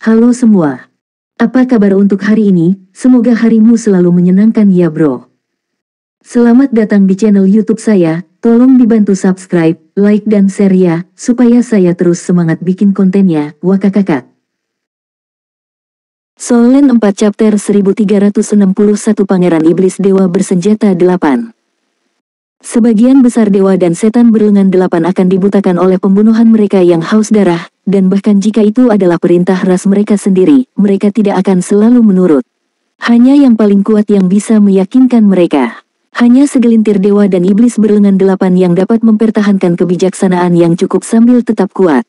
Halo semua. Apa kabar untuk hari ini? Semoga harimu selalu menyenangkan ya bro. Selamat datang di channel YouTube saya. Tolong dibantu subscribe, like dan share ya, supaya saya terus semangat bikin kontennya. Wakakakak. Soul Land 4 Chapter 1361 Pangeran Iblis Dewa Bersenjata 8. Sebagian besar dewa dan setan berlengan 8 akan dibutakan oleh pembunuhan mereka yang haus darah, dan bahkan jika itu adalah perintah ras mereka sendiri, mereka tidak akan selalu menurut. Hanya yang paling kuat yang bisa meyakinkan mereka. Hanya segelintir dewa dan iblis berlengan 8 yang dapat mempertahankan kebijaksanaan yang cukup sambil tetap kuat.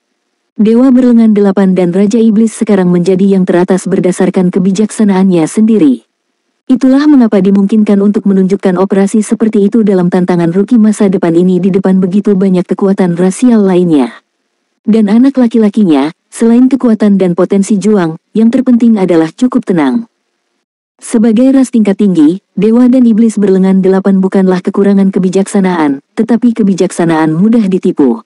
Dewa berlengan 8 dan Raja Iblis sekarang menjadi yang teratas berdasarkan kebijaksanaannya sendiri. Itulah mengapa dimungkinkan untuk menunjukkan operasi seperti itu dalam tantangan rookie masa depan ini di depan begitu banyak kekuatan rasial lainnya. Dan anak laki-lakinya, selain kekuatan dan potensi juang, yang terpenting adalah cukup tenang. Sebagai ras tingkat tinggi, dewa dan iblis berlengan 8 bukanlah kekurangan kebijaksanaan, tetapi kebijaksanaan mudah ditipu.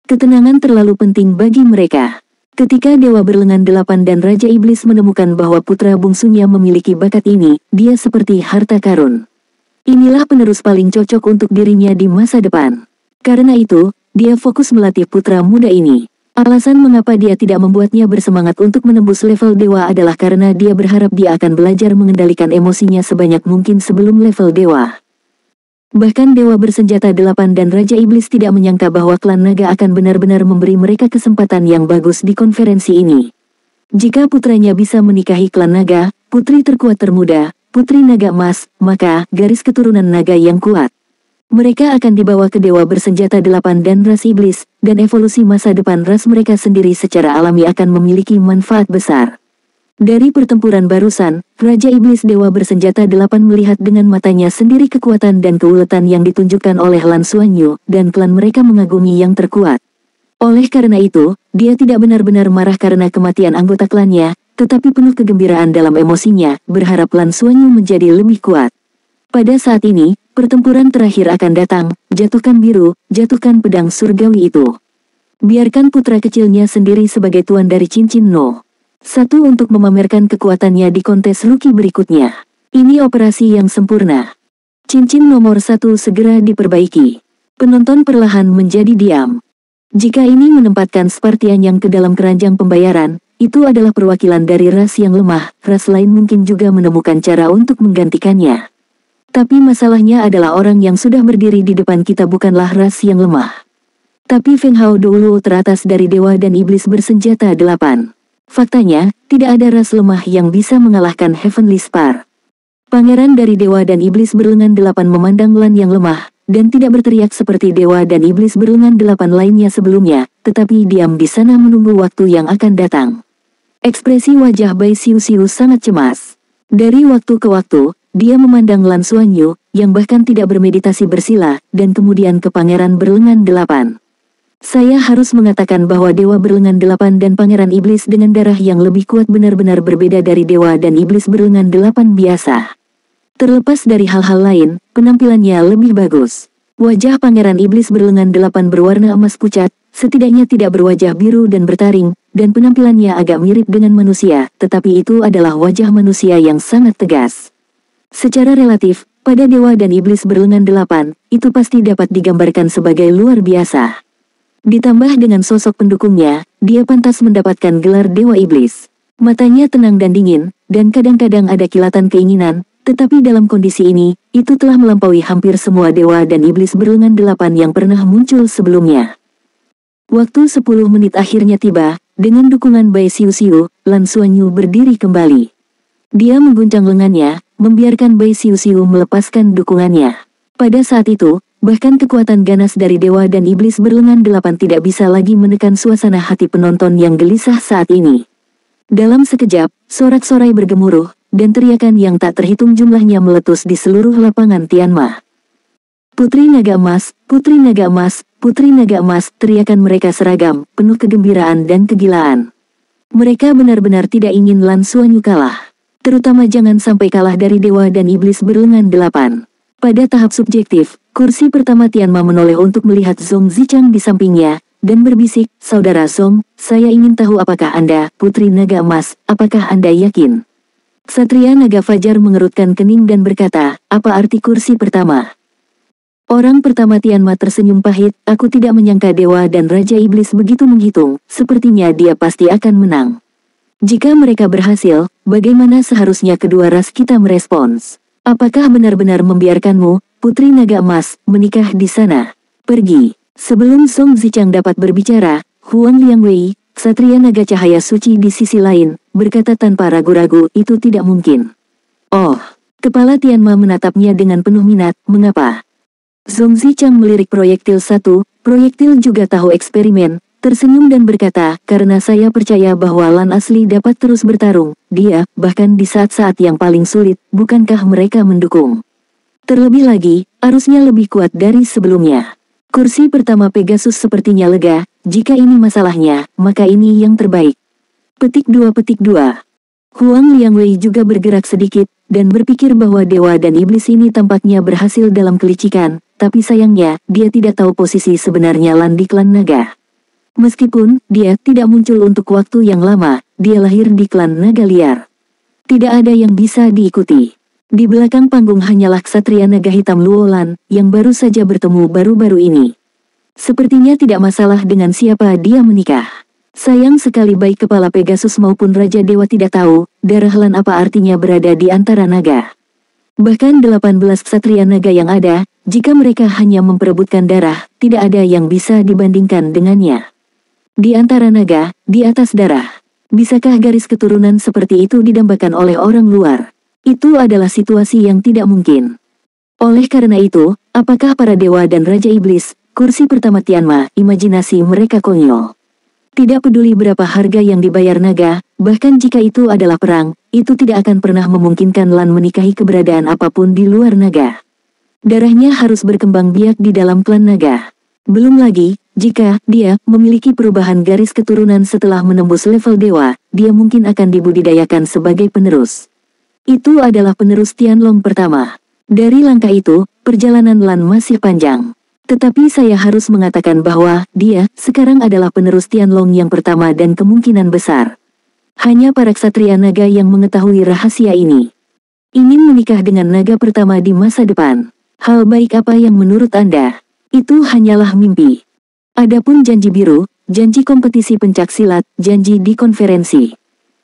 Ketenangan terlalu penting bagi mereka. Ketika Dewa Berlengan 8 dan Raja Iblis menemukan bahwa putra bungsunya memiliki bakat ini, dia seperti harta karun. Inilah penerus paling cocok untuk dirinya di masa depan. Karena itu, dia fokus melatih putra muda ini. Alasan mengapa dia tidak membuatnya bersemangat untuk menembus level dewa adalah karena dia berharap dia akan belajar mengendalikan emosinya sebanyak mungkin sebelum level dewa. Bahkan Dewa Bersenjata 8 dan Raja Iblis tidak menyangka bahwa klan naga akan benar-benar memberi mereka kesempatan yang bagus di konferensi ini. Jika putranya bisa menikahi klan naga, putri terkuat termuda, putri naga emas, maka garis keturunan naga yang kuat. Mereka akan dibawa ke Dewa Bersenjata 8 dan ras iblis, dan evolusi masa depan ras mereka sendiri secara alami akan memiliki manfaat besar. Dari pertempuran barusan, Raja Iblis Dewa Bersenjata 8 melihat dengan matanya sendiri kekuatan dan keuletan yang ditunjukkan oleh Lan Xuanyu, dan klan mereka mengagumi yang terkuat. Oleh karena itu, dia tidak benar-benar marah karena kematian anggota klannya, tetapi penuh kegembiraan dalam emosinya, berharap Lan Xuanyu menjadi lebih kuat. Pada saat ini, pertempuran terakhir akan datang, jatuhkan biru, jatuhkan pedang surgawi itu. Biarkan putra kecilnya sendiri sebagai tuan dari cincin No. 1 untuk memamerkan kekuatannya di kontes rookie berikutnya. Ini operasi yang sempurna. Cincin nomor 1 segera diperbaiki. Penonton perlahan menjadi diam. Jika ini menempatkan Spartian yang ke dalam keranjang pembayaran, itu adalah perwakilan dari ras yang lemah, ras lain mungkin juga menemukan cara untuk menggantikannya. Tapi masalahnya adalah orang yang sudah berdiri di depan kita bukanlah ras yang lemah. Tapi Feng Hao dulu teratas dari dewa dan iblis bersenjata 8. Faktanya, tidak ada ras lemah yang bisa mengalahkan Heavenly Spar. Pangeran dari dewa dan iblis berlengan 8 memandang Lan yang lemah, dan tidak berteriak seperti dewa dan iblis berlengan 8 lainnya sebelumnya, tetapi diam di sana menunggu waktu yang akan datang. Ekspresi wajah Bai Xiu sangat cemas. Dari waktu ke waktu, dia memandang Lan Xuanyu, yang bahkan tidak bermeditasi bersila, dan kemudian ke Pangeran berlengan 8. Saya harus mengatakan bahwa Dewa Berlengan 8 dan Pangeran Iblis dengan darah yang lebih kuat benar-benar berbeda dari Dewa dan Iblis Berlengan 8 biasa. Terlepas dari hal-hal lain, penampilannya lebih bagus. Wajah Pangeran Iblis Berlengan 8 berwarna emas pucat, setidaknya tidak berwajah biru dan bertaring, dan penampilannya agak mirip dengan manusia, tetapi itu adalah wajah manusia yang sangat tegas. Secara relatif, pada Dewa dan Iblis Berlengan 8, itu pasti dapat digambarkan sebagai luar biasa. Ditambah dengan sosok pendukungnya, dia pantas mendapatkan gelar Dewa Iblis. Matanya tenang dan dingin, dan kadang-kadang ada kilatan keinginan, tetapi dalam kondisi ini, itu telah melampaui hampir semua dewa dan iblis berlengan 8 yang pernah muncul sebelumnya. Waktu 10 menit akhirnya tiba, dengan dukungan Bai Xiu, Lan Xuanyu berdiri kembali. Dia mengguncang lengannya, membiarkan Bai Xiu melepaskan dukungannya. Pada saat itu, bahkan kekuatan ganas dari dewa dan iblis berlengan 8 tidak bisa lagi menekan suasana hati penonton yang gelisah saat ini. Dalam sekejap, sorak-sorai bergemuruh, dan teriakan yang tak terhitung jumlahnya meletus di seluruh lapangan Tianma. Putri Naga Emas, Putri Naga Emas, Putri Naga Emas, teriakan mereka seragam, penuh kegembiraan dan kegilaan. Mereka benar-benar tidak ingin Lan Xuanyu kalah. Terutama jangan sampai kalah dari dewa dan iblis berlengan 8. Pada tahap subjektif, kursi pertama Tianma menoleh untuk melihat Zhong Zichang di sampingnya, dan berbisik, "Saudara Song, saya ingin tahu apakah Anda, Putri Naga Emas, apakah Anda yakin?" Ksatria Naga Fajar mengerutkan kening dan berkata, "Apa arti kursi pertama?" Orang pertama Tianma tersenyum pahit, "Aku tidak menyangka Dewa dan Raja Iblis begitu menghitung, sepertinya dia pasti akan menang. Jika mereka berhasil, bagaimana seharusnya kedua ras kita merespons? Apakah benar-benar membiarkanmu, Putri Naga Emas, menikah di sana? Pergi." Sebelum Song Zichang dapat berbicara, Huang Liangwei, Ksatria Naga Cahaya Suci di sisi lain, berkata tanpa ragu-ragu, "Itu tidak mungkin." "Oh." Kepala Tianma menatapnya dengan penuh minat, "Mengapa?" Song Zichang melirik proyektil satu, proyektil juga tahu eksperimen, tersenyum dan berkata, "Karena saya percaya bahwa Lan asli dapat terus bertarung, dia, bahkan di saat-saat yang paling sulit, bukankah mereka mendukung? Terlebih lagi, arusnya lebih kuat dari sebelumnya. Kursi pertama Pegasus sepertinya lega, jika ini masalahnya, maka ini yang terbaik." Petik 2. Huang Liangwei juga bergerak sedikit, dan berpikir bahwa Dewa dan Iblis ini tampaknya berhasil dalam kelicikan, tapi sayangnya, dia tidak tahu posisi sebenarnya Lan di klan naga. Meskipun, dia tidak muncul untuk waktu yang lama, dia lahir di klan naga liar. Tidak ada yang bisa diikuti. Di belakang panggung hanyalah Ksatria Naga Hitam Luo Lan, yang baru saja bertemu baru-baru ini. Sepertinya tidak masalah dengan siapa dia menikah. Sayang sekali baik kepala Pegasus maupun Raja Dewa tidak tahu, darah Lan apa artinya berada di antara naga. Bahkan 18 Ksatria Naga yang ada, jika mereka hanya memperebutkan darah, tidak ada yang bisa dibandingkan dengannya. Di antara naga, di atas darah. Bisakah garis keturunan seperti itu didambakan oleh orang luar? Itu adalah situasi yang tidak mungkin. Oleh karena itu, apakah para dewa dan Raja Iblis, kursi pertama Tianma, imajinasi mereka konyol. Tidak peduli berapa harga yang dibayar naga, bahkan jika itu adalah perang, itu tidak akan pernah memungkinkan Lan menikahi keberadaan apapun di luar naga. Darahnya harus berkembang biak di dalam klan naga. Belum lagi, jika dia memiliki perubahan garis keturunan setelah menembus level dewa, dia mungkin akan dibudidayakan sebagai penerus. Itu adalah penerus Tianlong pertama. Dari langkah itu, perjalanan Lan masih panjang. Tetapi saya harus mengatakan bahwa dia sekarang adalah penerus Tianlong yang pertama dan kemungkinan besar. Hanya para ksatria naga yang mengetahui rahasia ini. Ingin menikah dengan naga pertama di masa depan. Hal baik apa yang menurut Anda? Itu hanyalah mimpi. Adapun janji biru, janji kompetisi pencaksilat, janji di konferensi.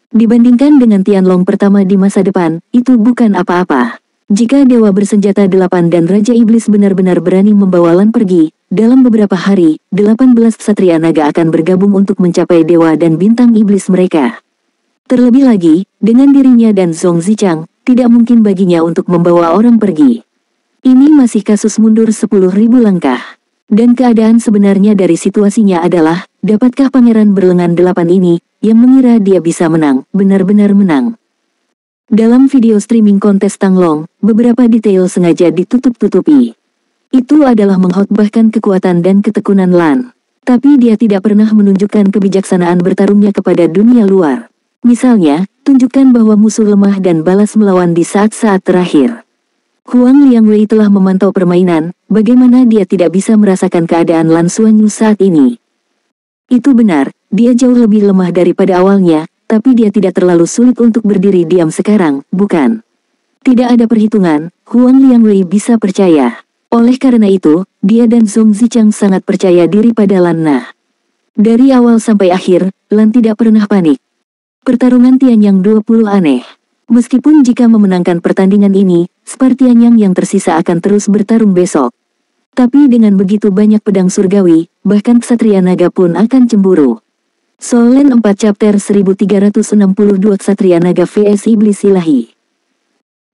Dibandingkan dengan Tianlong pertama di masa depan, itu bukan apa-apa. Jika Dewa Bersenjata 8 dan Raja Iblis benar-benar berani membawa Lan pergi, dalam beberapa hari, 18 Ksatria Naga akan bergabung untuk mencapai Dewa dan bintang Iblis mereka. Terlebih lagi, dengan dirinya dan Song Zichang, tidak mungkin baginya untuk membawa orang pergi. Ini masih kasus mundur 10.000 langkah. Dan keadaan sebenarnya dari situasinya adalah, dapatkah Pangeran Berlengan 8 ini, yang mengira dia bisa menang, benar-benar menang? Dalam video streaming kontes Tanglong, beberapa detail sengaja ditutup-tutupi. Itu adalah mengkhotbahkan kekuatan dan ketekunan Lan. Tapi dia tidak pernah menunjukkan kebijaksanaan bertarungnya kepada dunia luar. Misalnya, tunjukkan bahwa musuh lemah dan balas melawan di saat-saat terakhir. Huang Liangwei telah memantau permainan, bagaimana dia tidak bisa merasakan keadaan Lan Xuanyu saat ini. Itu benar, dia jauh lebih lemah daripada awalnya, tapi dia tidak terlalu sulit untuk berdiri diam sekarang, bukan? Tidak ada perhitungan, Huang Liangwei bisa percaya. Oleh karena itu, dia dan Song Zichang sangat percaya diri pada Lan Na. Dari awal sampai akhir, Lan tidak pernah panik. Pertarungan Tianyang 20 aneh. Meskipun jika memenangkan pertandingan ini, Spartianyang yang tersisa akan terus bertarung besok. Tapi dengan begitu banyak pedang surgawi, bahkan Ksatria Naga pun akan cemburu. Solen 4 chapter 1362 Ksatria Naga vs Iblis Ilahi.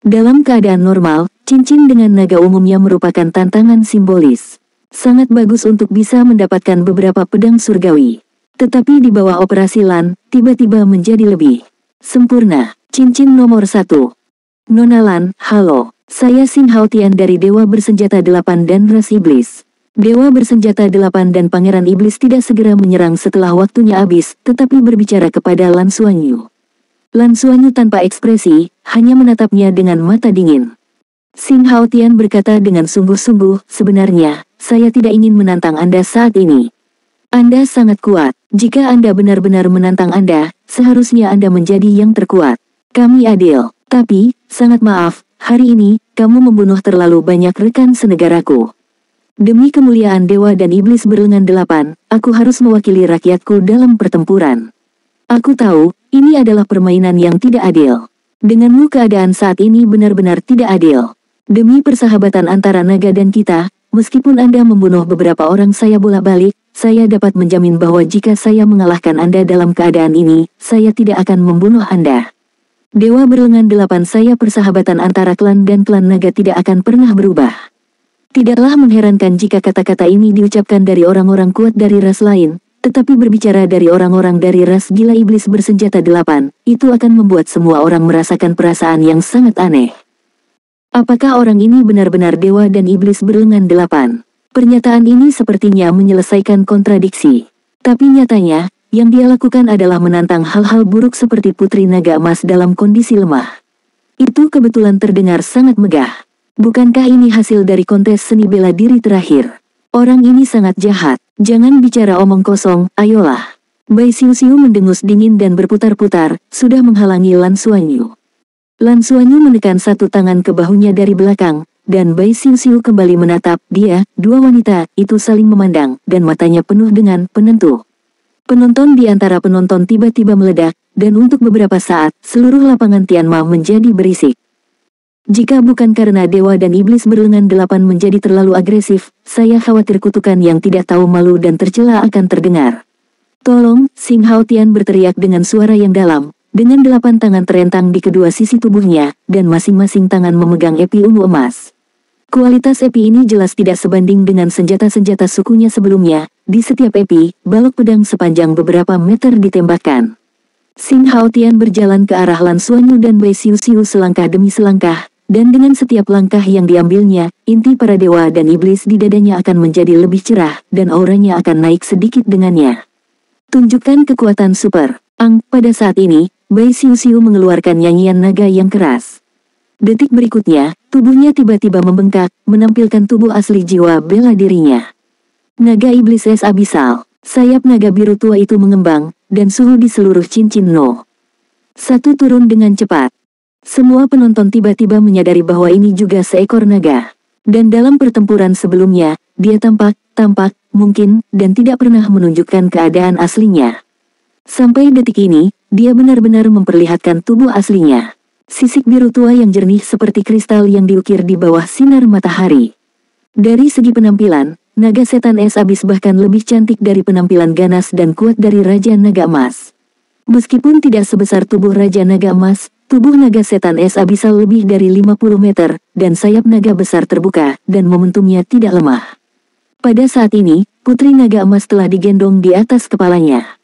Dalam keadaan normal, cincin dengan naga umumnya merupakan tantangan simbolis. Sangat bagus untuk bisa mendapatkan beberapa pedang surgawi. Tetapi di bawah operasi Lan, tiba-tiba menjadi lebih sempurna. Cincin nomor 1. Nona Lan, halo. Saya Xin Haotian dari Dewa Bersenjata 8 dan Ras Iblis. Dewa Bersenjata 8 dan Pangeran Iblis tidak segera menyerang setelah waktunya habis, tetapi berbicara kepada Lan Xuanyu. Lan Xuanyu tanpa ekspresi, hanya menatapnya dengan mata dingin. Xin Haotian berkata dengan sungguh-sungguh, sebenarnya, saya tidak ingin menantang Anda saat ini. Anda sangat kuat. Jika Anda benar-benar menantang Anda, seharusnya Anda menjadi yang terkuat. Kami adil. Tapi, sangat maaf, hari ini, kamu membunuh terlalu banyak rekan senegaraku. Demi kemuliaan dewa dan iblis berlengan 8, aku harus mewakili rakyatku dalam pertempuran. Aku tahu, ini adalah permainan yang tidak adil. Denganmu keadaan saat ini benar-benar tidak adil. Demi persahabatan antara naga dan kita, meskipun Anda membunuh beberapa orang saya bolak-balik, saya dapat menjamin bahwa jika saya mengalahkan Anda dalam keadaan ini, saya tidak akan membunuh Anda. Dewa berlengan 8, saya persahabatan antara klan dan klan naga tidak akan pernah berubah. Tidaklah mengherankan jika kata-kata ini diucapkan dari orang-orang kuat dari ras lain, tetapi berbicara dari orang-orang dari ras gila iblis bersenjata 8, itu akan membuat semua orang merasakan perasaan yang sangat aneh. Apakah orang ini benar-benar dewa dan iblis berlengan 8? Pernyataan ini sepertinya menyelesaikan kontradiksi. Tapi nyatanya, yang dia lakukan adalah menantang hal-hal buruk seperti Putri Naga Emas dalam kondisi lemah. Itu kebetulan terdengar sangat megah. Bukankah ini hasil dari kontes seni bela diri terakhir? Orang ini sangat jahat. Jangan bicara omong kosong, ayolah. Bai Xiuxiu mendengus dingin dan berputar-putar, sudah menghalangi Lan Xuanyu. Lan Xuanyu menekan satu tangan ke bahunya dari belakang, dan Bai Xiuxiu kembali menatap dia. Dua wanita itu saling memandang, dan matanya penuh dengan penentu. Penonton di antara penonton tiba-tiba meledak, dan untuk beberapa saat, seluruh lapangan Tianma menjadi berisik. Jika bukan karena dewa dan iblis berlengan 8 menjadi terlalu agresif, saya khawatir kutukan yang tidak tahu malu dan tercela akan terdengar. Tolong, Xing Hao Tian berteriak dengan suara yang dalam, dengan 8 tangan terentang di kedua sisi tubuhnya, dan masing-masing tangan memegang epi ungu emas. Kualitas epi ini jelas tidak sebanding dengan senjata-senjata sukunya sebelumnya. Di setiap epi, balok pedang sepanjang beberapa meter ditembakkan. Xing Hao Tian berjalan ke arah Lan Xuanyu dan Bai Xiuxiu selangkah demi selangkah, dan dengan setiap langkah yang diambilnya, inti para dewa dan iblis di dadanya akan menjadi lebih cerah, dan auranya akan naik sedikit dengannya. Tunjukkan kekuatan super. Pada saat ini, Bai Xiuxiu mengeluarkan nyanyian naga yang keras. Detik berikutnya, tubuhnya tiba-tiba membengkak, menampilkan tubuh asli jiwa bela dirinya. Naga iblis es abisal. Sayap naga biru tua itu mengembang, dan suhu di seluruh cincin No. 1 turun dengan cepat. Semua penonton tiba-tiba menyadari bahwa ini juga seekor naga. Dan dalam pertempuran sebelumnya, dia tampak, mungkin, dan tidak pernah menunjukkan keadaan aslinya. Sampai detik ini, dia benar-benar memperlihatkan tubuh aslinya. Sisik biru tua yang jernih seperti kristal yang diukir di bawah sinar matahari. Dari segi penampilan, naga setan es abis bahkan lebih cantik dari penampilan ganas dan kuat dari Raja Naga Emas. Meskipun tidak sebesar tubuh Raja Naga Emas, tubuh naga setan es abisal lebih dari 50 meter, dan sayap naga besar terbuka, dan momentumnya tidak lemah. Pada saat ini, Putri Naga Emas telah digendong di atas kepalanya.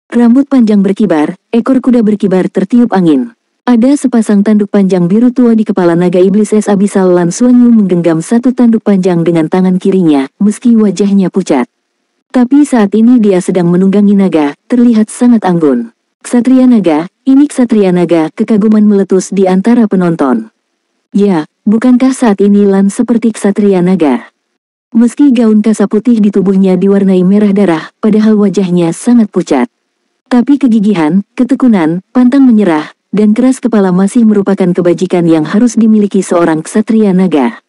Rambut panjang berkibar, ekor kuda berkibar tertiup angin. Ada sepasang tanduk panjang biru tua di kepala naga iblis es abisal. Lan Xuanyu menggenggam satu tanduk panjang dengan tangan kirinya, meski wajahnya pucat. Tapi saat ini dia sedang menunggangi naga, terlihat sangat anggun. Ksatria naga, ini ksatria naga, kekaguman meletus di antara penonton. Ya, bukankah saat ini Lan seperti ksatria naga? Meski gaun kasa putih di tubuhnya diwarnai merah darah, padahal wajahnya sangat pucat. Tapi kegigihan, ketekunan, pantang menyerah, dan keras kepala masih merupakan kebajikan yang harus dimiliki seorang ksatria naga.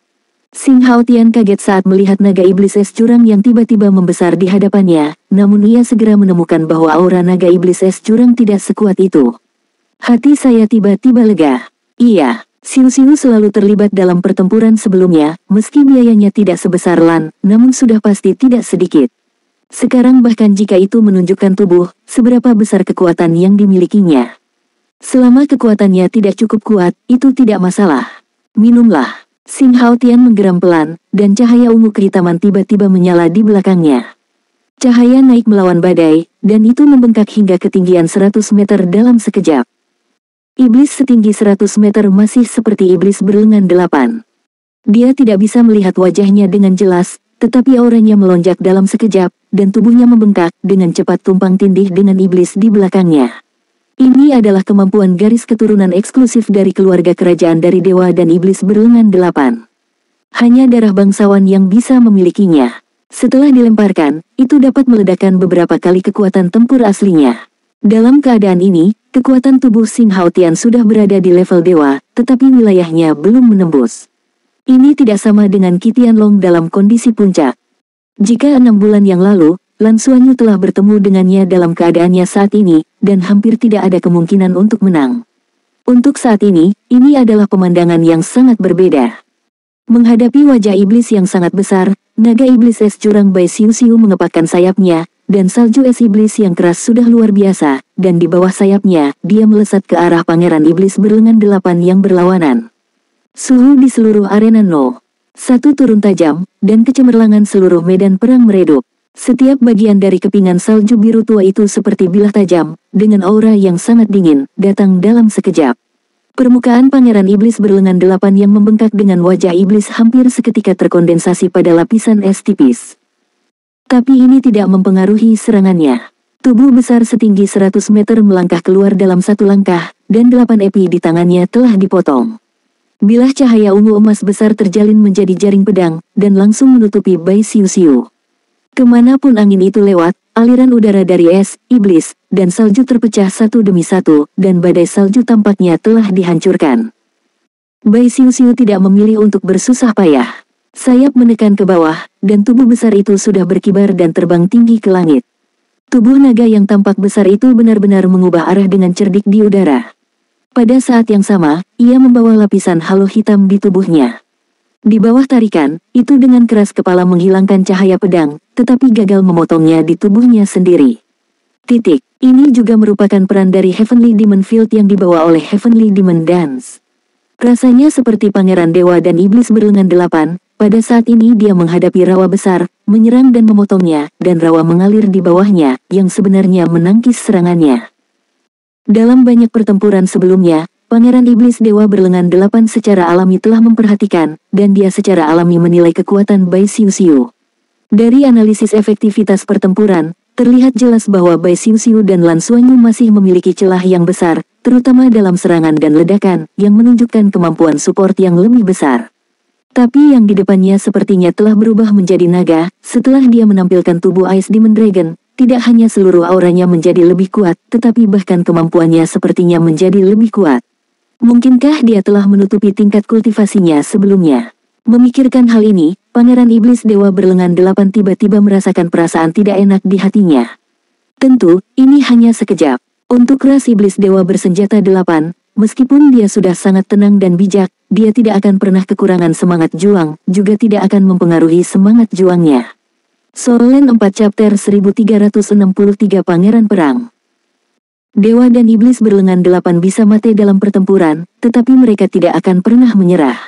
Xing Hao Tian kaget saat melihat naga iblis es jurang yang tiba-tiba membesar di hadapannya, namun ia segera menemukan bahwa aura naga iblis es jurang tidak sekuat itu. Hati saya tiba-tiba lega. Iya, Xiuxiu selalu terlibat dalam pertempuran sebelumnya, meski biayanya tidak sebesar Lan, namun sudah pasti tidak sedikit. Sekarang bahkan jika itu menunjukkan tubuh, seberapa besar kekuatan yang dimilikinya. Selama kekuatannya tidak cukup kuat, itu tidak masalah. Minumlah. Xing Hao Tian menggeram pelan, dan cahaya ungu kehitaman tiba-tiba menyala di belakangnya. Cahaya naik melawan badai, dan itu membengkak hingga ketinggian 100 meter dalam sekejap. Iblis setinggi 100 meter masih seperti iblis berlengan 8. Dia tidak bisa melihat wajahnya dengan jelas, tetapi auranya melonjak dalam sekejap, dan tubuhnya membengkak dengan cepat tumpang tindih dengan iblis di belakangnya. Ini adalah kemampuan garis keturunan eksklusif dari keluarga kerajaan dari dewa dan iblis berlengan 8. Hanya darah bangsawan yang bisa memilikinya. Setelah dilemparkan, itu dapat meledakkan beberapa kali kekuatan tempur aslinya. Dalam keadaan ini, kekuatan tubuh Xing Haotian sudah berada di level dewa, tetapi wilayahnya belum menembus. Ini tidak sama dengan Qi Tianlong dalam kondisi puncak. Jika 6 bulan yang lalu, Lan Xuanyu telah bertemu dengannya dalam keadaannya saat ini, dan hampir tidak ada kemungkinan untuk menang. Untuk saat ini adalah pemandangan yang sangat berbeda. Menghadapi wajah iblis yang sangat besar, naga iblis es jurang Bai Xiu Xiu mengepakkan sayapnya, dan salju es iblis yang keras sudah luar biasa, dan di bawah sayapnya, dia melesat ke arah pangeran iblis berlengan 8 yang berlawanan. Suhu di seluruh arena No. 1 turun tajam, dan kecemerlangan seluruh medan perang meredup. Setiap bagian dari kepingan salju biru tua itu seperti bilah tajam, dengan aura yang sangat dingin, datang dalam sekejap. Permukaan pangeran iblis berlengan 8 yang membengkak dengan wajah iblis hampir seketika terkondensasi pada lapisan es tipis. Tapi ini tidak mempengaruhi serangannya. Tubuh besar setinggi 100 meter melangkah keluar dalam satu langkah, dan 8 epi di tangannya telah dipotong. Bilah cahaya ungu emas besar terjalin menjadi jaring pedang, dan langsung menutupi Bai Xiu Xiu. Kemanapun angin itu lewat, aliran udara dari es, iblis, dan salju terpecah satu demi satu, dan badai salju tampaknya telah dihancurkan. Bai Xiu Xiu tidak memilih untuk bersusah payah. Sayap menekan ke bawah, dan tubuh besar itu sudah berkibar dan terbang tinggi ke langit. Tubuh naga yang tampak besar itu benar-benar mengubah arah dengan cerdik di udara. Pada saat yang sama, ia membawa lapisan halo hitam di tubuhnya. Di bawah tarikan, itu dengan keras kepala menghilangkan cahaya pedang, tetapi gagal memotongnya di tubuhnya sendiri. Ini juga merupakan peran dari Heavenly Demon Field yang dibawa oleh Heavenly Demon Dance. Rasanya seperti pangeran dewa dan iblis berlengan 8, pada saat ini dia menghadapi rawa besar, menyerang dan memotongnya, dan rawa mengalir di bawahnya, yang sebenarnya menangkis serangannya. Dalam banyak pertempuran sebelumnya, Pangeran Iblis Dewa berlengan 8 secara alami telah memperhatikan, dan dia secara alami menilai kekuatan Bai Xiu Xiu. Dari analisis efektivitas pertempuran, terlihat jelas bahwa Bai Xiu Xiu dan Lan Xuanyu masih memiliki celah yang besar, terutama dalam serangan dan ledakan, yang menunjukkan kemampuan support yang lebih besar. Tapi yang di depannya sepertinya telah berubah menjadi naga, setelah dia menampilkan tubuh Ice Demon Dragon. Tidak hanya seluruh auranya menjadi lebih kuat, tetapi bahkan kemampuannya sepertinya menjadi lebih kuat. Mungkinkah dia telah menutupi tingkat kultivasinya sebelumnya? Memikirkan hal ini, Pangeran Iblis Dewa berlengan 8 tiba-tiba merasakan perasaan tidak enak di hatinya. Tentu, ini hanya sekejap. Untuk ras Iblis Dewa bersenjata 8, meskipun dia sudah sangat tenang dan bijak, dia tidak akan pernah kekurangan semangat juang, juga tidak akan mempengaruhi semangat juangnya. Solen 4 Chapter 1363 Pangeran Perang. Dewa dan iblis berlengan 8 bisa mati dalam pertempuran, tetapi mereka tidak akan pernah menyerah.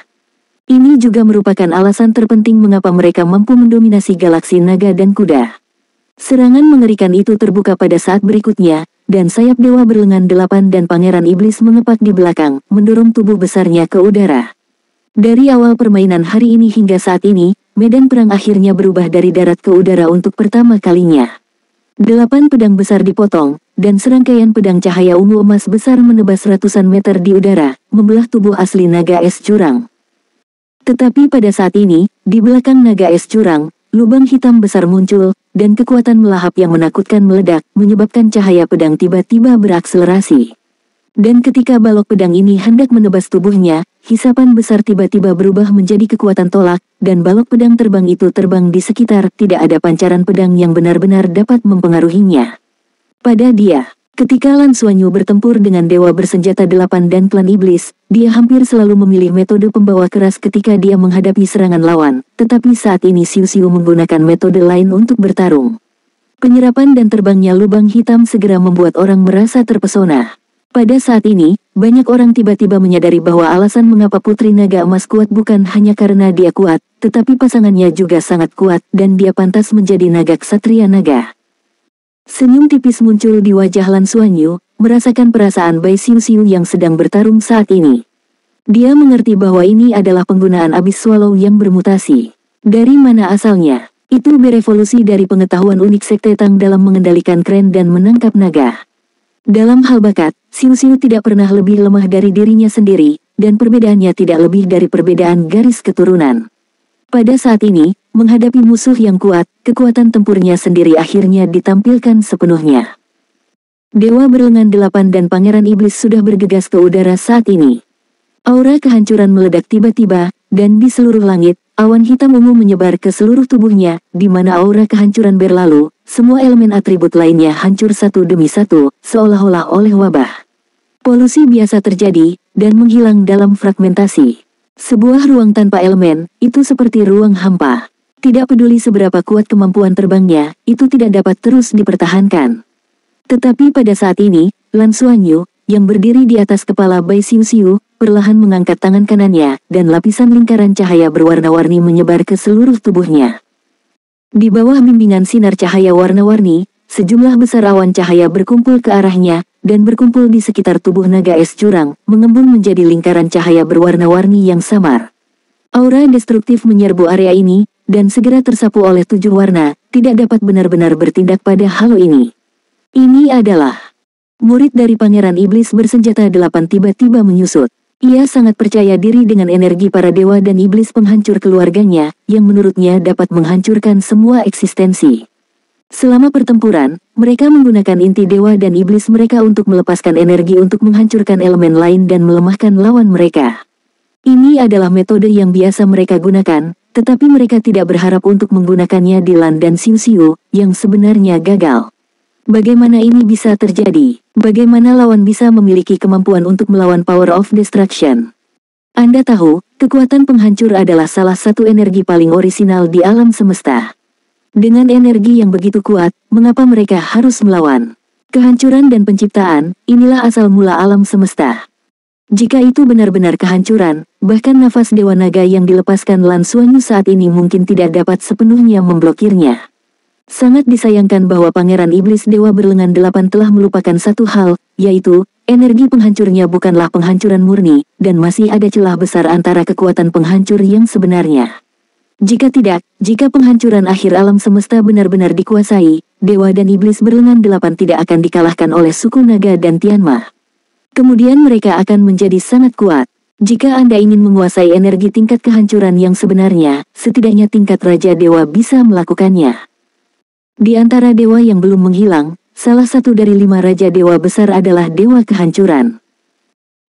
Ini juga merupakan alasan terpenting mengapa mereka mampu mendominasi galaksi naga dan kuda. Serangan mengerikan itu terbuka pada saat berikutnya, dan sayap dewa berlengan 8 dan pangeran iblis mengepak di belakang, mendorong tubuh besarnya ke udara. Dari awal permainan hari ini hingga saat ini, medan perang akhirnya berubah dari darat ke udara untuk pertama kalinya. 8 pedang besar dipotong, dan serangkaian pedang cahaya ungu emas besar menebas ratusan meter di udara, membelah tubuh asli naga es jurang. Tetapi pada saat ini, di belakang naga es jurang, lubang hitam besar muncul, dan kekuatan melahap yang menakutkan meledak, menyebabkan cahaya pedang tiba-tiba berakselerasi. Dan ketika balok pedang ini hendak menebas tubuhnya, hisapan besar tiba-tiba berubah menjadi kekuatan tolak, dan balok pedang terbang itu terbang di sekitar, tidak ada pancaran pedang yang benar-benar dapat mempengaruhinya. Pada dia, ketika Lan Xuanyu bertempur dengan dewa bersenjata 8 dan klan iblis, dia hampir selalu memilih metode pembawa keras ketika dia menghadapi serangan lawan, tetapi saat ini Xiu Xiu menggunakan metode lain untuk bertarung. Penyerapan dan terbangnya lubang hitam segera membuat orang merasa terpesona. Pada saat ini, banyak orang tiba-tiba menyadari bahwa alasan mengapa Putri Naga Emas kuat bukan hanya karena dia kuat, tetapi pasangannya juga sangat kuat, dan dia pantas menjadi naga ksatria naga. Senyum tipis muncul di wajah Lan Xuanyu, merasakan perasaan Bai Xiu Xiu yang sedang bertarung saat ini. Dia mengerti bahwa ini adalah penggunaan Abyss Swallow yang bermutasi. Dari mana asalnya? Itu berevolusi dari pengetahuan unik Sekte Tang dalam mengendalikan kren dan menangkap naga. Dalam hal bakat, Xiu Xiu tidak pernah lebih lemah dari dirinya sendiri, dan perbedaannya tidak lebih dari perbedaan garis keturunan. Pada saat ini, menghadapi musuh yang kuat, kekuatan tempurnya sendiri akhirnya ditampilkan sepenuhnya. Dewa berlengan 8 dan Pangeran Iblis sudah bergegas ke udara saat ini. Aura kehancuran meledak tiba-tiba, dan di seluruh langit, awan hitam ungu menyebar ke seluruh tubuhnya, di mana aura kehancuran berlalu, semua elemen atribut lainnya hancur satu demi satu, seolah-olah oleh wabah. Polusi biasa terjadi, dan menghilang dalam fragmentasi. Sebuah ruang tanpa elemen, itu seperti ruang hampa. Tidak peduli seberapa kuat kemampuan terbangnya, itu tidak dapat terus dipertahankan. Tetapi pada saat ini, Lan Xuanyu, yang berdiri di atas kepala Bai Xiuxiu, perlahan mengangkat tangan kanannya, dan lapisan lingkaran cahaya berwarna-warni menyebar ke seluruh tubuhnya. Di bawah bimbingan sinar cahaya warna-warni, sejumlah besar awan cahaya berkumpul ke arahnya, dan berkumpul di sekitar tubuh naga es jurang, mengembun menjadi lingkaran cahaya berwarna-warni yang samar. Aura destruktif menyerbu area ini, dan segera tersapu oleh 7 warna, tidak dapat benar-benar bertindak pada halo ini. Ini adalah murid dari Pangeran Iblis bersenjata 8 tiba-tiba menyusut. Ia sangat percaya diri dengan energi para dewa dan iblis penghancur keluarganya, yang menurutnya dapat menghancurkan semua eksistensi. Selama pertempuran, mereka menggunakan inti dewa dan iblis mereka untuk melepaskan energi untuk menghancurkan elemen lain dan melemahkan lawan mereka. Ini adalah metode yang biasa mereka gunakan, tetapi mereka tidak berharap untuk menggunakannya di Lan dan Xiuxiu, yang sebenarnya gagal. Bagaimana ini bisa terjadi? Bagaimana lawan bisa memiliki kemampuan untuk melawan Power of Destruction? Anda tahu, kekuatan penghancur adalah salah satu energi paling orisinal di alam semesta. Dengan energi yang begitu kuat, mengapa mereka harus melawan? Kehancuran dan penciptaan, inilah asal mula alam semesta. Jika itu benar-benar kehancuran, bahkan nafas Dewa Naga yang dilepaskan Lan Xuanyu saat ini mungkin tidak dapat sepenuhnya memblokirnya. Sangat disayangkan bahwa Pangeran Iblis Dewa Berlengan 8 telah melupakan satu hal, yaitu, energi penghancurnya bukanlah penghancuran murni, dan masih ada celah besar antara kekuatan penghancur yang sebenarnya. Jika tidak, jika penghancuran akhir alam semesta benar-benar dikuasai, Dewa dan Iblis Berlengan 8 tidak akan dikalahkan oleh suku Naga dan Tianma. Kemudian mereka akan menjadi sangat kuat. Jika Anda ingin menguasai energi tingkat kehancuran yang sebenarnya, setidaknya tingkat Raja Dewa bisa melakukannya. Di antara dewa yang belum menghilang, salah satu dari 5 Raja Dewa besar adalah Dewa Kehancuran.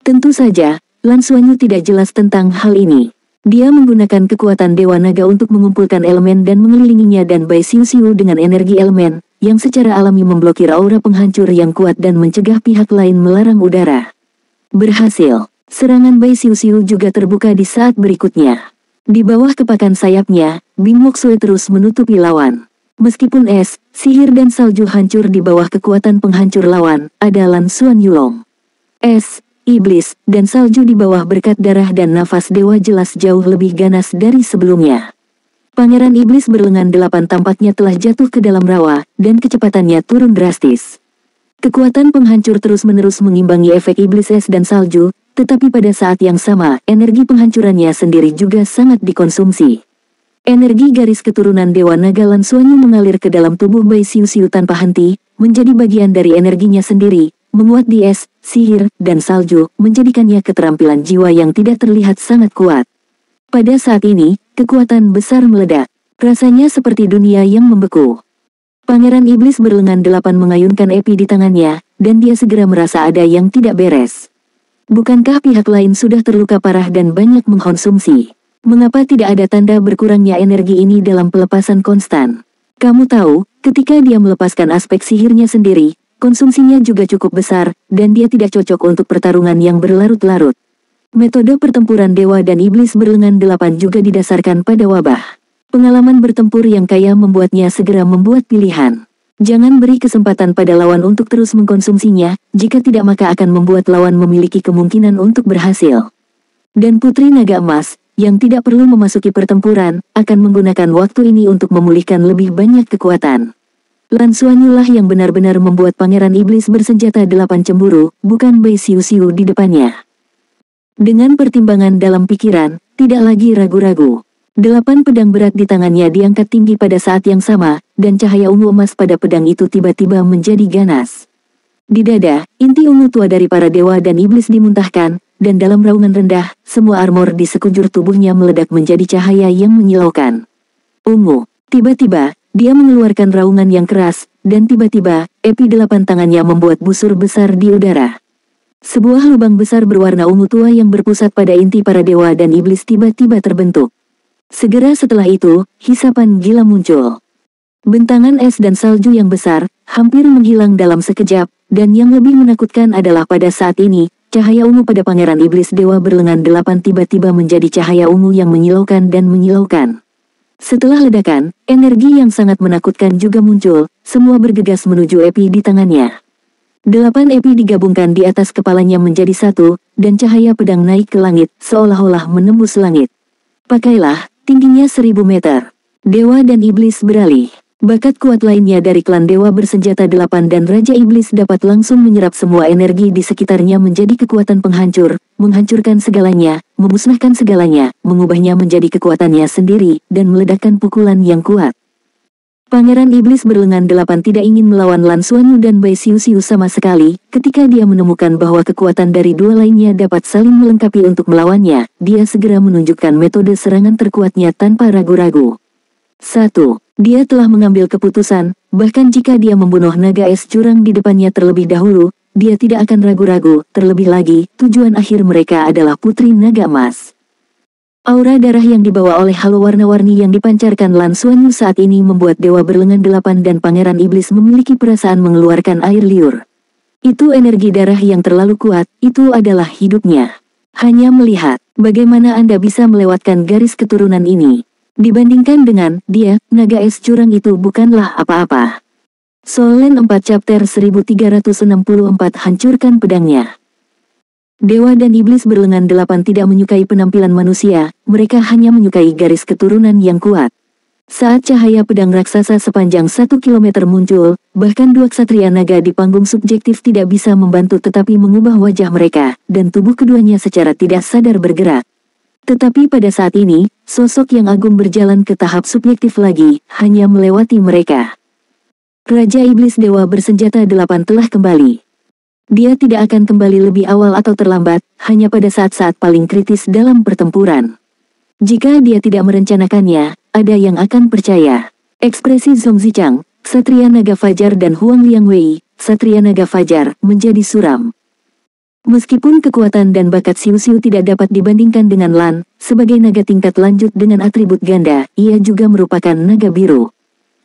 Tentu saja, Lan Xuanyu tidak jelas tentang hal ini. Dia menggunakan kekuatan Dewa Naga untuk mengumpulkan elemen dan mengelilinginya dan Bai Xiuxiu dengan energi elemen, yang secara alami memblokir aura penghancur yang kuat dan mencegah pihak lain melarang udara. Berhasil. Serangan Bai Xiuxiu juga terbuka di saat berikutnya. Di bawah kepakan sayapnya, Bing Moxue terus menutupi lawan. Meskipun es, sihir dan salju hancur di bawah kekuatan penghancur lawan, ada Lan Xuanyulong. Es, iblis, dan salju di bawah berkat darah dan nafas dewa jelas jauh lebih ganas dari sebelumnya. Pangeran Iblis Berlengan 8 tampaknya telah jatuh ke dalam rawa, dan kecepatannya turun drastis. Kekuatan penghancur terus-menerus mengimbangi efek iblis es dan salju, tetapi pada saat yang sama, energi penghancurannya sendiri juga sangat dikonsumsi. Energi garis keturunan Dewa Naga Lan Xuanyu mengalir ke dalam tubuh Bai Xiuxiu tanpa henti, menjadi bagian dari energinya sendiri, menguat di es, sihir, dan salju, menjadikannya keterampilan jiwa yang tidak terlihat sangat kuat. Pada saat ini, kekuatan besar meledak. Rasanya seperti dunia yang membeku. Pangeran Iblis Berlengan 8 mengayunkan epi di tangannya, dan dia segera merasa ada yang tidak beres. Bukankah pihak lain sudah terluka parah dan banyak mengkonsumsi? Mengapa tidak ada tanda berkurangnya energi ini dalam pelepasan konstan? Kamu tahu, ketika dia melepaskan aspek sihirnya sendiri, konsumsinya juga cukup besar, dan dia tidak cocok untuk pertarungan yang berlarut-larut. Metode pertempuran Dewa dan Iblis Berlengan 8 juga didasarkan pada wabah. Pengalaman bertempur yang kaya membuatnya segera membuat pilihan. Jangan beri kesempatan pada lawan untuk terus mengkonsumsinya, jika tidak maka akan membuat lawan memiliki kemungkinan untuk berhasil. Dan Putri Naga Emas, yang tidak perlu memasuki pertempuran, akan menggunakan waktu ini untuk memulihkan lebih banyak kekuatan. Lan Xuanyu lah yang benar-benar membuat Pangeran Iblis Bersenjata 8 cemburu, bukan Bai Xiuxiu di depannya. Dengan pertimbangan dalam pikiran, tidak lagi ragu-ragu. 8 pedang berat di tangannya diangkat tinggi pada saat yang sama, dan cahaya ungu emas pada pedang itu tiba-tiba menjadi ganas. Di dada, inti ungu tua dari para dewa dan iblis dimuntahkan, dan dalam raungan rendah, semua armor di sekujur tubuhnya meledak menjadi cahaya yang menyilaukan. Ungu. Tiba-tiba, dia mengeluarkan raungan yang keras, dan tiba-tiba, api 8 tangannya membuat busur besar di udara. Sebuah lubang besar berwarna ungu tua yang berpusat pada inti para dewa dan iblis tiba-tiba terbentuk. Segera setelah itu, hisapan gila muncul. Bentangan es dan salju yang besar, hampir menghilang dalam sekejap, dan yang lebih menakutkan adalah pada saat ini, cahaya ungu pada pangeran iblis dewa berlengan 8 tiba-tiba menjadi cahaya ungu yang menyilaukan dan menyilaukan. Setelah ledakan, energi yang sangat menakutkan juga muncul, semua bergegas menuju api di tangannya. 8 api digabungkan di atas kepalanya menjadi satu, dan cahaya pedang naik ke langit, seolah-olah menembus langit. Pakailah, tingginya 1000 meter. Dewa dan iblis beralih. Bakat kuat lainnya dari klan dewa bersenjata 8 dan Raja Iblis dapat langsung menyerap semua energi di sekitarnya menjadi kekuatan penghancur, menghancurkan segalanya, memusnahkan segalanya, mengubahnya menjadi kekuatannya sendiri, dan meledakkan pukulan yang kuat. Pangeran Iblis berlengan 8 tidak ingin melawan Lan Xuanyu dan Bai Xiu-Xiu sama sekali, ketika dia menemukan bahwa kekuatan dari dua lainnya dapat saling melengkapi untuk melawannya, dia segera menunjukkan metode serangan terkuatnya tanpa ragu-ragu. 1. Dia telah mengambil keputusan, bahkan jika dia membunuh naga es jurang di depannya terlebih dahulu, dia tidak akan ragu-ragu, terlebih lagi, tujuan akhir mereka adalah Putri Naga Emas. Aura darah yang dibawa oleh halo warna-warni yang dipancarkan Lan Xuanyu saat ini membuat Dewa Berlengan 8 dan Pangeran Iblis memiliki perasaan mengeluarkan air liur. Itu energi darah yang terlalu kuat, itu adalah hidupnya. Hanya melihat, bagaimana Anda bisa melewatkan garis keturunan ini. Dibandingkan dengan dia, naga es jurang itu bukanlah apa-apa. Soul Land 4 Chapter 1364 Hancurkan pedangnya. Dewa dan iblis berlengan 8 tidak menyukai penampilan manusia, mereka hanya menyukai garis keturunan yang kuat. Saat cahaya pedang raksasa sepanjang 1 kilometer muncul, bahkan dua ksatria naga di panggung subjektif tidak bisa membantu tetapi mengubah wajah mereka, dan tubuh keduanya secara tidak sadar bergerak. Tetapi pada saat ini, sosok yang agung berjalan ke tahap subjektif lagi, hanya melewati mereka. Raja Iblis Dewa bersenjata 8 telah kembali. Dia tidak akan kembali lebih awal atau terlambat, hanya pada saat-saat paling kritis dalam pertempuran. Jika dia tidak merencanakannya, ada yang akan percaya. Ekspresi Zhong Zichang, Ksatria Naga Fajar dan Huang Liangwei, Ksatria Naga Fajar, menjadi suram. Meskipun kekuatan dan bakat Xiu-Xiu tidak dapat dibandingkan dengan Lan, sebagai naga tingkat lanjut dengan atribut ganda, ia juga merupakan naga biru.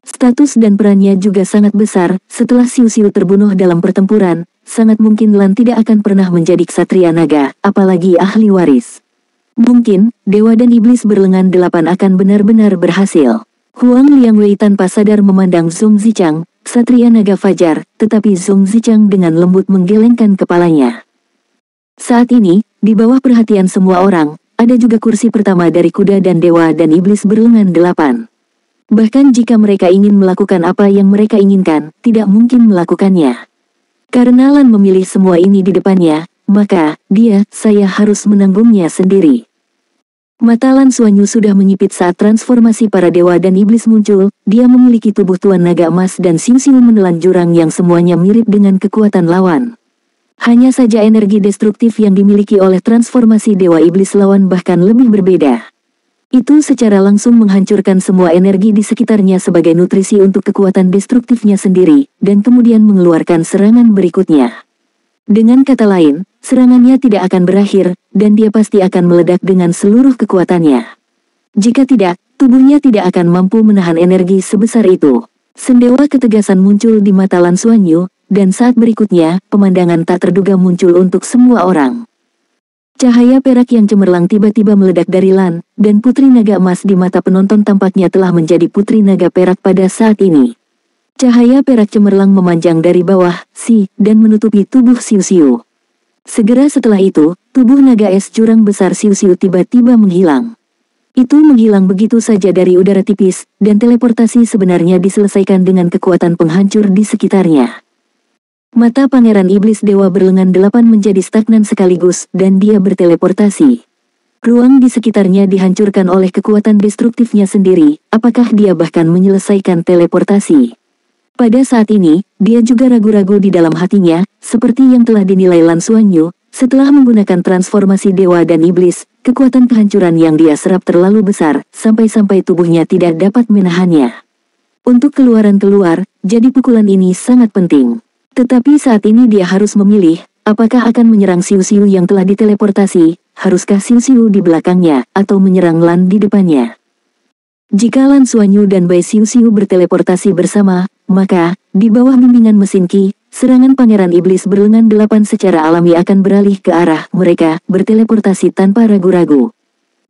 Status dan perannya juga sangat besar, setelah Xiu-Xiu terbunuh dalam pertempuran, sangat mungkin Lan tidak akan pernah menjadi ksatria naga, apalagi ahli waris. Mungkin, Dewa dan Iblis Berlengan 8 akan benar-benar berhasil. Huang Liangwei tanpa sadar memandang Zhong Zichang, Ksatria Naga Fajar, tetapi Zhong Zichang dengan lembut menggelengkan kepalanya. Saat ini, di bawah perhatian semua orang, ada juga kursi pertama dari kuda dan dewa dan iblis berlengan 8. Bahkan jika mereka ingin melakukan apa yang mereka inginkan, tidak mungkin melakukannya. Karena Lan memilih semua ini di depannya, maka, saya harus menanggungnya sendiri. Mata Lan Xuanyu sudah menyipit saat transformasi para dewa dan iblis muncul, dia memiliki tubuh Tuan Naga Emas dan Xiu-Xiu menelan jurang yang semuanya mirip dengan kekuatan lawan. Hanya saja energi destruktif yang dimiliki oleh transformasi Dewa Iblis lawan bahkan lebih berbeda. Itu secara langsung menghancurkan semua energi di sekitarnya sebagai nutrisi untuk kekuatan destruktifnya sendiri, dan kemudian mengeluarkan serangan berikutnya. Dengan kata lain, serangannya tidak akan berakhir, dan dia pasti akan meledak dengan seluruh kekuatannya. Jika tidak, tubuhnya tidak akan mampu menahan energi sebesar itu. Sendewa ketegasan muncul di mata Lan Xuanyu, dan saat berikutnya, pemandangan tak terduga muncul untuk semua orang. Cahaya perak yang cemerlang tiba-tiba meledak dari Lan, dan Putri Naga Emas di mata penonton tampaknya telah menjadi Putri Naga Perak pada saat ini. Cahaya perak cemerlang memanjang dari bawah, dan menutupi tubuh Xiu-Xiu. Segera setelah itu, tubuh naga es jurang besar Xiu-Xiu tiba-tiba menghilang. Itu menghilang begitu saja dari udara tipis, dan teleportasi sebenarnya diselesaikan dengan kekuatan penghancur di sekitarnya. Mata Pangeran Iblis Dewa Berlengan 8 menjadi stagnan sekaligus, dan dia berteleportasi. Ruang di sekitarnya dihancurkan oleh kekuatan destruktifnya sendiri, apakah dia bahkan menyelesaikan teleportasi? Pada saat ini, dia juga ragu-ragu di dalam hatinya, seperti yang telah dinilai Lan Xuanyu, setelah menggunakan transformasi Dewa dan Iblis, kekuatan kehancuran yang dia serap terlalu besar, sampai-sampai tubuhnya tidak dapat menahannya. Untuk keluar, jadi pukulan ini sangat penting. Tetapi saat ini dia harus memilih, apakah akan menyerang Xiu yang telah diteleportasi, haruskah Xiu di belakangnya, atau menyerang Lan di depannya. Jika Lan Xuanyu dan Bai Xiu berteleportasi bersama, maka, di bawah bimbingan mesin Qi, serangan Pangeran Iblis berlengan 8 secara alami akan beralih ke arah mereka, berteleportasi tanpa ragu-ragu.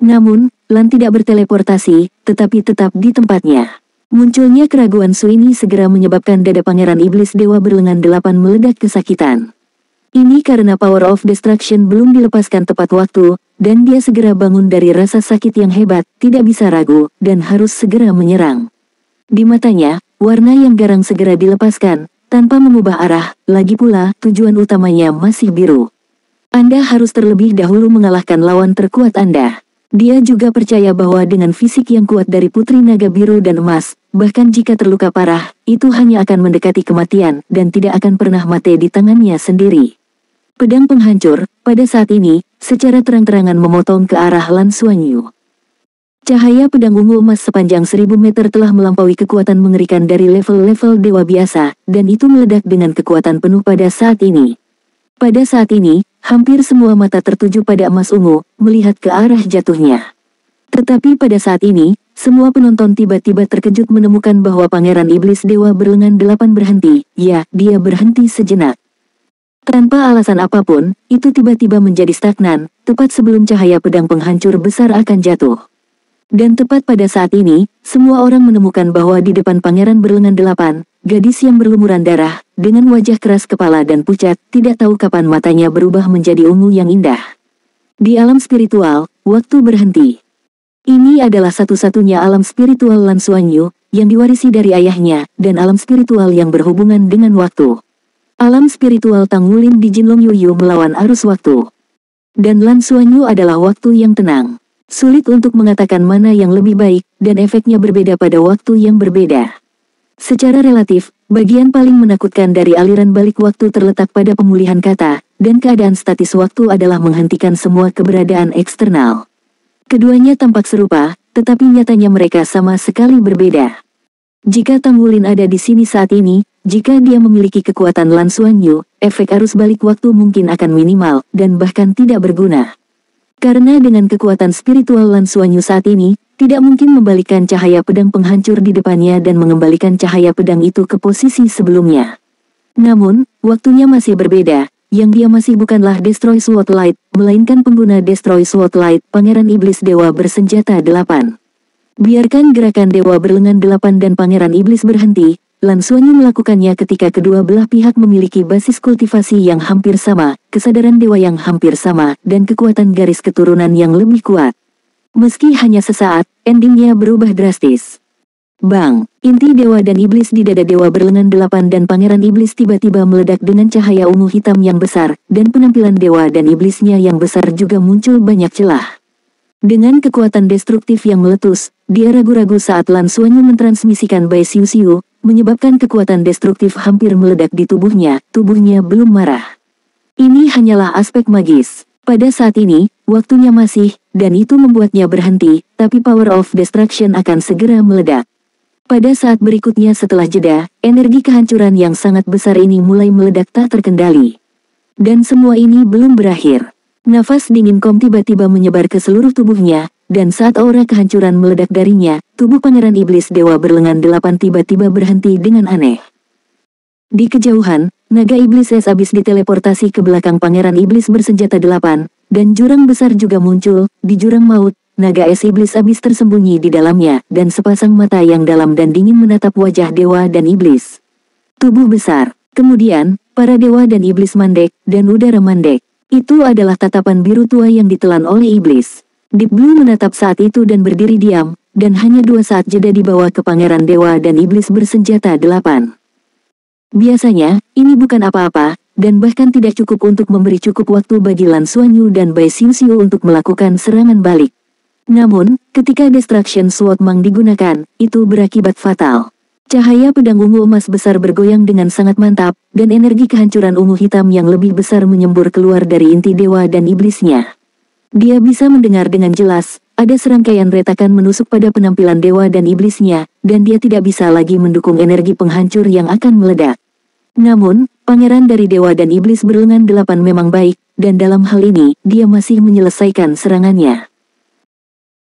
Namun, Lan tidak berteleportasi, tetapi tetap di tempatnya. Munculnya keraguan Su ini segera menyebabkan dada Pangeran Iblis Dewa berlengan 8 meledak kesakitan. Ini karena Power of Destruction belum dilepaskan tepat waktu, dan dia segera bangun dari rasa sakit yang hebat, tidak bisa ragu, dan harus segera menyerang. Di matanya, warna yang garang segera dilepaskan, tanpa mengubah arah, lagi pula, tujuan utamanya masih biru. Anda harus terlebih dahulu mengalahkan lawan terkuat Anda. Dia juga percaya bahwa dengan fisik yang kuat dari Putri Naga Biru dan Emas, bahkan jika terluka parah, itu hanya akan mendekati kematian, dan tidak akan pernah mati di tangannya sendiri. Pedang penghancur, pada saat ini, secara terang-terangan memotong ke arah Lan Xuanyu. Cahaya pedang ungu emas sepanjang 1000 meter telah melampaui kekuatan mengerikan dari level-level dewa biasa, dan itu meledak dengan kekuatan penuh pada saat ini. Pada saat ini, hampir semua mata tertuju pada emas ungu, melihat ke arah jatuhnya. Tetapi pada saat ini, semua penonton tiba-tiba terkejut menemukan bahwa Pangeran Iblis Dewa berlengan 8 berhenti, ya, dia berhenti sejenak. Tanpa alasan apapun, itu tiba-tiba menjadi stagnan, tepat sebelum cahaya pedang penghancur besar akan jatuh. Dan tepat pada saat ini, semua orang menemukan bahwa di depan Pangeran berlengan 8, gadis yang berlumuran darah, dengan wajah keras kepala dan pucat, tidak tahu kapan matanya berubah menjadi ungu yang indah. Di alam spiritual, waktu berhenti. Ini adalah satu-satunya alam spiritual Lan Xuanyu, yang diwarisi dari ayahnya, dan alam spiritual yang berhubungan dengan waktu. Alam spiritual Tang Wulin di Jinlong Yuyu melawan arus waktu. Dan Lan Xuanyu adalah waktu yang tenang. Sulit untuk mengatakan mana yang lebih baik, dan efeknya berbeda pada waktu yang berbeda. Secara relatif, bagian paling menakutkan dari aliran balik waktu terletak pada pemulihan kata, dan keadaan statis waktu adalah menghentikan semua keberadaan eksternal. Keduanya tampak serupa, tetapi nyatanya mereka sama sekali berbeda. Jika Tang Wulin ada di sini saat ini, jika dia memiliki kekuatan Lan Xuanyu, efek arus balik waktu mungkin akan minimal, dan bahkan tidak berguna. Karena dengan kekuatan spiritual Lan Xuanyu saat ini, tidak mungkin membalikkan cahaya pedang penghancur di depannya dan mengembalikan cahaya pedang itu ke posisi sebelumnya. Namun, waktunya masih berbeda, yang dia masih bukanlah Destroy Sword Light, melainkan pengguna Destroy Sword Light, Pangeran Iblis Dewa bersenjata 8. Biarkan gerakan Dewa berlengan 8 dan Pangeran Iblis berhenti, Lan Xuanyu melakukannya ketika kedua belah pihak memiliki basis kultivasi yang hampir sama, kesadaran dewa yang hampir sama, dan kekuatan garis keturunan yang lebih kuat. Meski hanya sesaat, endingnya berubah drastis. Bang! Inti dewa dan iblis di dada dewa berlengan 8 dan Pangeran Iblis tiba-tiba meledak dengan cahaya ungu hitam yang besar, dan penampilan dewa dan iblisnya yang besar juga muncul banyak celah. Dengan kekuatan destruktif yang meletus, dia ragu-ragu saat Lan Xuanyu mentransmisikan Bai Xiu, menyebabkan kekuatan destruktif hampir meledak di tubuhnya belum marah. Ini hanyalah aspek magis. Pada saat ini, waktunya masih, dan itu membuatnya berhenti, tapi Power of Destruction akan segera meledak. Pada saat berikutnya setelah jeda, energi kehancuran yang sangat besar ini mulai meledak tak terkendali. Dan semua ini belum berakhir. Nafas dingin Kom tiba-tiba menyebar ke seluruh tubuhnya, dan saat aura kehancuran meledak darinya, tubuh Pangeran Iblis Dewa berlengan 8 tiba-tiba berhenti dengan aneh. Di kejauhan, naga iblis es abis diteleportasi ke belakang Pangeran Iblis bersenjata 8, dan jurang besar juga muncul. Di jurang maut, naga es iblis abis tersembunyi di dalamnya, dan sepasang mata yang dalam dan dingin menatap wajah dewa dan iblis. Tubuh besar, kemudian, para dewa dan iblis mandek, dan udara mandek. Itu adalah tatapan biru tua yang ditelan oleh iblis. Deep Blue menatap saat itu dan berdiri diam, dan hanya 2 saat jeda dibawa ke Pangeran Dewa dan Iblis bersenjata 8. Biasanya, ini bukan apa-apa, dan bahkan tidak cukup untuk memberi cukup waktu bagi Lan Xuanyu dan Bai Xiu untuk melakukan serangan balik. Namun, ketika Destruction Sword Mang digunakan, itu berakibat fatal. Cahaya pedang ungu emas besar bergoyang dengan sangat mantap, dan energi kehancuran ungu hitam yang lebih besar menyembur keluar dari inti dewa dan iblisnya. Dia bisa mendengar dengan jelas, ada serangkaian retakan menusuk pada penampilan dewa dan iblisnya, dan dia tidak bisa lagi mendukung energi penghancur yang akan meledak. Namun, pangeran dari dewa dan iblis berlengan 8 memang baik, dan dalam hal ini, dia masih menyelesaikan serangannya.